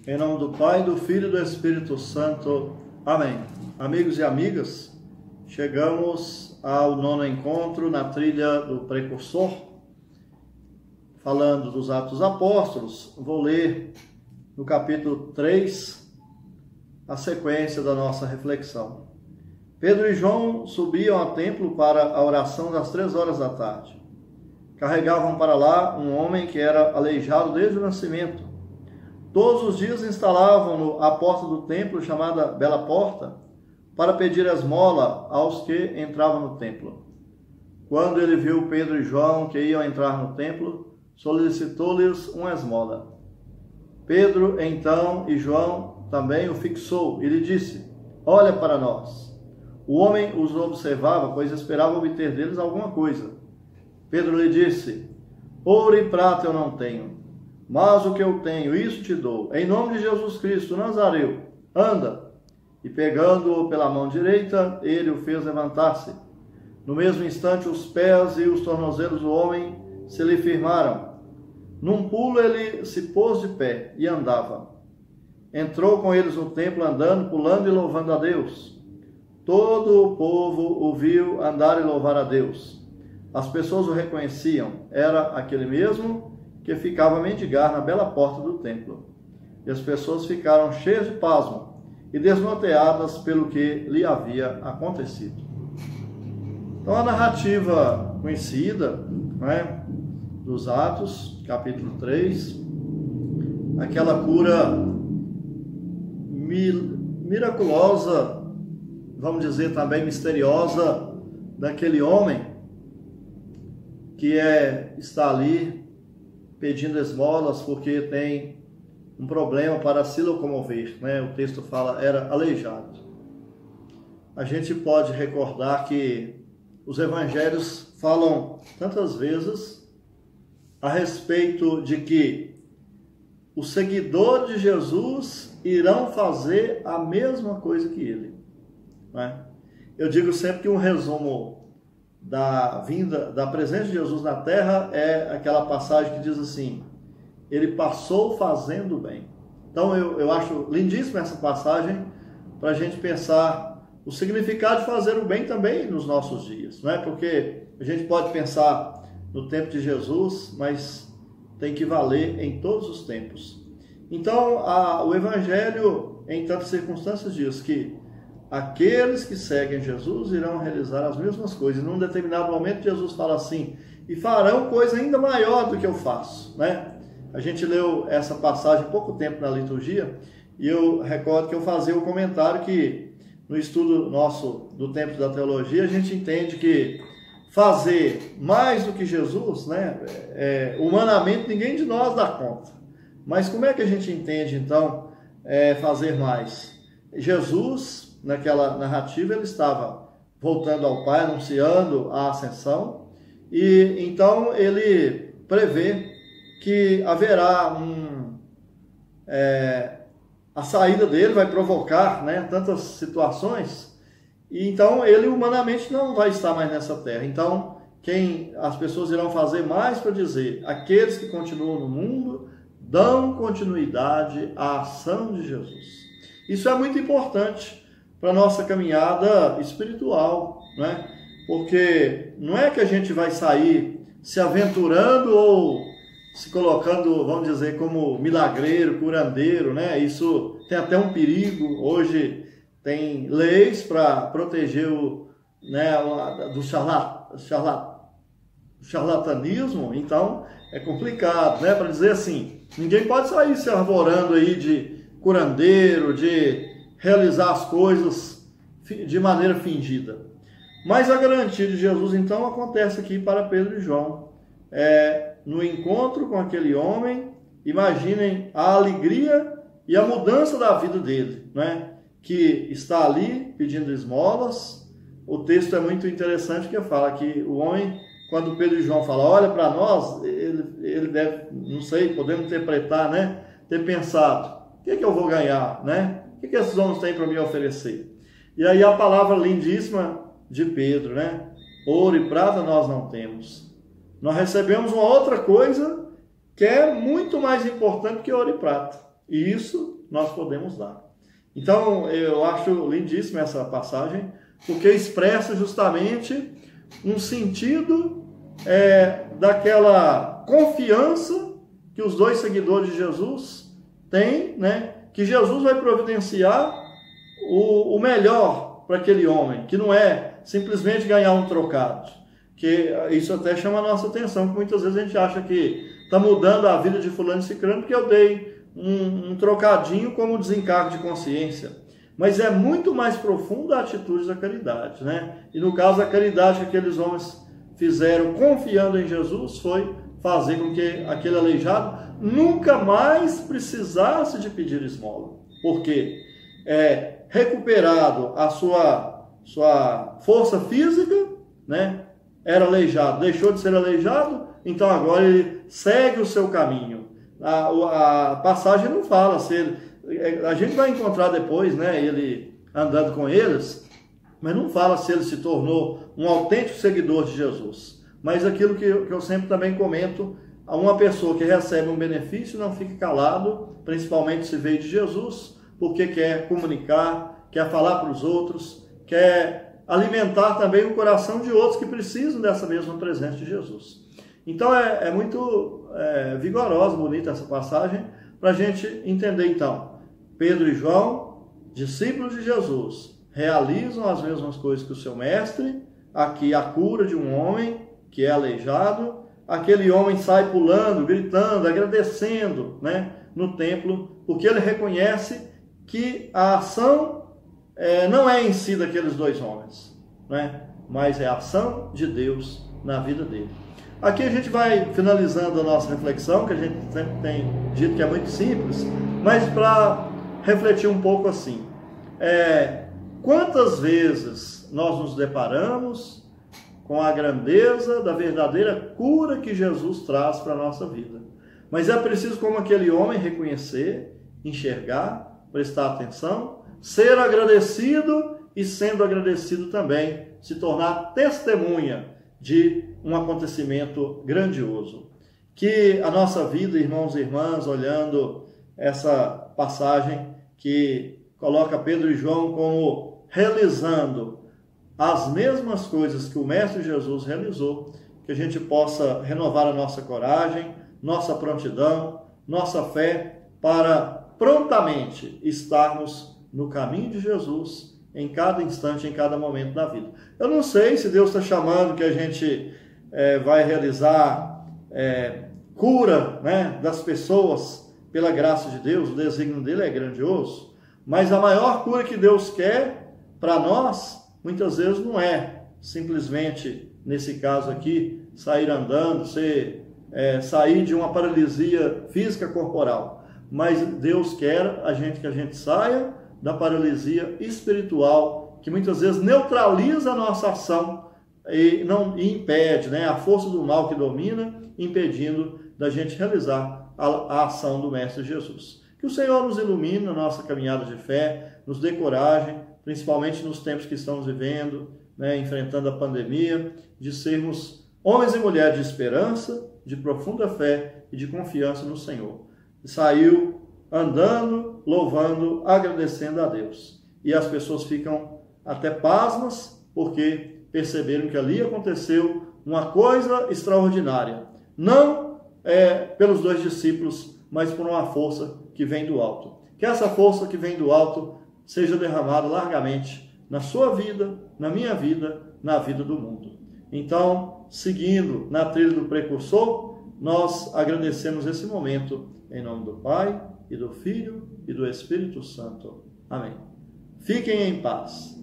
Em nome do Pai, do Filho e do Espírito Santo. Amém. Amigos e amigas, chegamos ao nono encontro na trilha do precursor, falando dos Atos dos Apóstolos. Vou ler no capítulo 3 a sequência da nossa reflexão. Pedro e João subiam ao templo para a oração das 3 horas da tarde. Carregavam para lá um homem que era aleijado desde o nascimento. Todos os dias instalavam-no à porta do templo, chamada Bela Porta, para pedir esmola aos que entravam no templo. Quando ele viu Pedro e João que iam entrar no templo, solicitou-lhes uma esmola. Pedro, então, e João também o fixou e lhe disse: olha para nós. O homem os observava, pois esperava obter deles alguma coisa. Pedro lhe disse: ouro e prata eu não tenho, mas o que eu tenho, isso te dou. Em nome de Jesus Cristo, Nazareu, anda. E pegando-o pela mão direita, ele o fez levantar-se. No mesmo instante, os pés e os tornozelos do homem se lhe firmaram. Num pulo, ele se pôs de pé e andava. Entrou com eles no templo, andando, pulando e louvando a Deus. Todo o povo o viu andar e louvar a Deus. As pessoas o reconheciam. Era aquele mesmo que ficava a mendigar na bela porta do templo. E as pessoas ficaram cheias de pasmo e desnorteadas pelo que lhe havia acontecido. Então, a narrativa conhecida, né, dos Atos, capítulo 3, aquela cura miraculosa, vamos dizer também misteriosa, daquele homem que está ali pedindo esmolas porque tem um problema para se locomover, né? O texto fala, era aleijado. A gente pode recordar que os evangelhos falam tantas vezes a respeito de que os seguidores de Jesus irão fazer a mesma coisa que ele, né? Eu digo sempre que um resumo da presença de Jesus na terra é aquela passagem que diz assim: ele passou fazendo bem. Então eu acho lindíssima essa passagem para a gente pensar o significado de fazer o bem também nos nossos dias, não é? Porque a gente pode pensar no tempo de Jesus, mas tem que valer em todos os tempos. Então o Evangelho, em tantas circunstâncias, diz que aqueles que seguem Jesus irão realizar as mesmas coisas. Num determinado momento, Jesus fala assim: e farão coisa ainda maior do que eu faço, né? A gente leu essa passagem há pouco tempo na liturgia, e eu recordo que eu fazia o comentário que no estudo nosso do tempo da teologia, a gente entende que fazer mais do que Jesus, né, humanamente ninguém de nós dá conta. Mas como é que a gente entende então fazer mais? Jesus, naquela narrativa, ele estava voltando ao Pai, anunciando a ascensão, e então ele prevê que haverá a saída dele vai provocar, né, tantas situações, e então ele humanamente não vai estar mais nessa terra. Então as pessoas irão fazer mais para dizer: aqueles que continuam no mundo dão continuidade à ação de Jesus. Isso é muito importante para a nossa caminhada espiritual, né? Porque não é que a gente vai sair se aventurando ou se colocando, vamos dizer, como milagreiro, curandeiro, né? Isso tem até um perigo. Hoje tem leis para proteger do charlatanismo, então é complicado, né? Para dizer assim, ninguém pode sair se arvorando aí de curandeiro, de realizar as coisas de maneira fingida. Mas a garantia de Jesus, então, acontece aqui para Pedro e João. No encontro com aquele homem, imaginem a alegria e a mudança da vida dele, né? Que está ali pedindo esmolas. O texto é muito interessante, que fala que o homem, quando Pedro e João falam, olha para nós, ele deve, não sei, podemos interpretar, né? Ter pensado, o que eu vou ganhar, né? O que esses homens têm para me oferecer? E aí a palavra lindíssima de Pedro, né? Ouro e prata nós não temos. Nós recebemos uma outra coisa que é muito mais importante que ouro e prata. E isso nós podemos dar. Então, eu acho lindíssima essa passagem, porque expressa justamente um sentido daquela confiança que os dois seguidores de Jesus têm, né? Que Jesus vai providenciar o melhor para aquele homem, que não é simplesmente ganhar um trocado. Que isso até chama a nossa atenção, que muitas vezes a gente acha que está mudando a vida de fulano e ciclano porque eu dei um trocadinho como desencargo de consciência. Mas é muito mais profunda a atitude da caridade, né? E no caso, a caridade que aqueles homens fizeram confiando em Jesus foi fazer com que aquele aleijado nunca mais precisasse de pedir esmola. Porque recuperado a sua força física, né? Era aleijado, deixou de ser aleijado, então agora ele segue o seu caminho. A passagem não fala se ele... A gente vai encontrar depois, né, ele andando com eles, mas não fala se ele se tornou um autêntico seguidor de Jesus. Mas aquilo que eu sempre também comento, uma pessoa que recebe um benefício não fica calado, principalmente se veio de Jesus, porque quer comunicar, quer falar para os outros, quer alimentar também o coração de outros que precisam dessa mesma presença de Jesus. Então é muito vigorosa, bonita essa passagem, para a gente entender então. Pedro e João, discípulos de Jesus, realizam as mesmas coisas que o seu mestre, aqui a cura de um homem que é aleijado, aquele homem sai pulando, gritando, agradecendo, né, no templo, porque ele reconhece que a ação não é em si daqueles dois homens, né, mas é a ação de Deus na vida dele. Aqui a gente vai finalizando a nossa reflexão, que a gente sempre tem dito que é muito simples, mas para refletir um pouco assim, quantas vezes nós nos deparamos com a grandeza da verdadeira cura que Jesus traz para a nossa vida? Mas é preciso, como aquele homem, reconhecer, enxergar, prestar atenção, ser agradecido e, sendo agradecido também, se tornar testemunha de um acontecimento grandioso. Que a nossa vida, irmãos e irmãs, olhando essa passagem que coloca Pedro e João como realizando as mesmas coisas que o Mestre Jesus realizou, que a gente possa renovar a nossa coragem, nossa prontidão, nossa fé, para prontamente estarmos no caminho de Jesus em cada instante, em cada momento da vida. Eu não sei se Deus está chamando que a gente vai realizar cura, né, das pessoas pela graça de Deus, o desígnio dele é grandioso, mas a maior cura que Deus quer para nós, muitas vezes não é simplesmente, nesse caso aqui, sair andando, sair de uma paralisia física corporal, mas Deus quer que a gente saia da paralisia espiritual, que muitas vezes neutraliza a nossa ação e impede, né, a força do mal que domina, impedindo da gente realizar a ação do Mestre Jesus. Que o Senhor nos ilumine na nossa caminhada de fé, nos dê coragem, principalmente nos tempos que estamos vivendo, né, enfrentando a pandemia, de sermos homens e mulheres de esperança, de profunda fé e de confiança no Senhor. Saiu andando, louvando, agradecendo a Deus. E as pessoas ficam até pasmas, porque perceberam que ali aconteceu uma coisa extraordinária. Não pelos dois discípulos, mas por uma força que vem do alto. Que essa força que vem do alto seja derramada largamente na sua vida, na minha vida, na vida do mundo. Então, seguindo na trilha do precursor, nós agradecemos esse momento em nome do Pai, e do Filho, e do Espírito Santo. Amém. Fiquem em paz.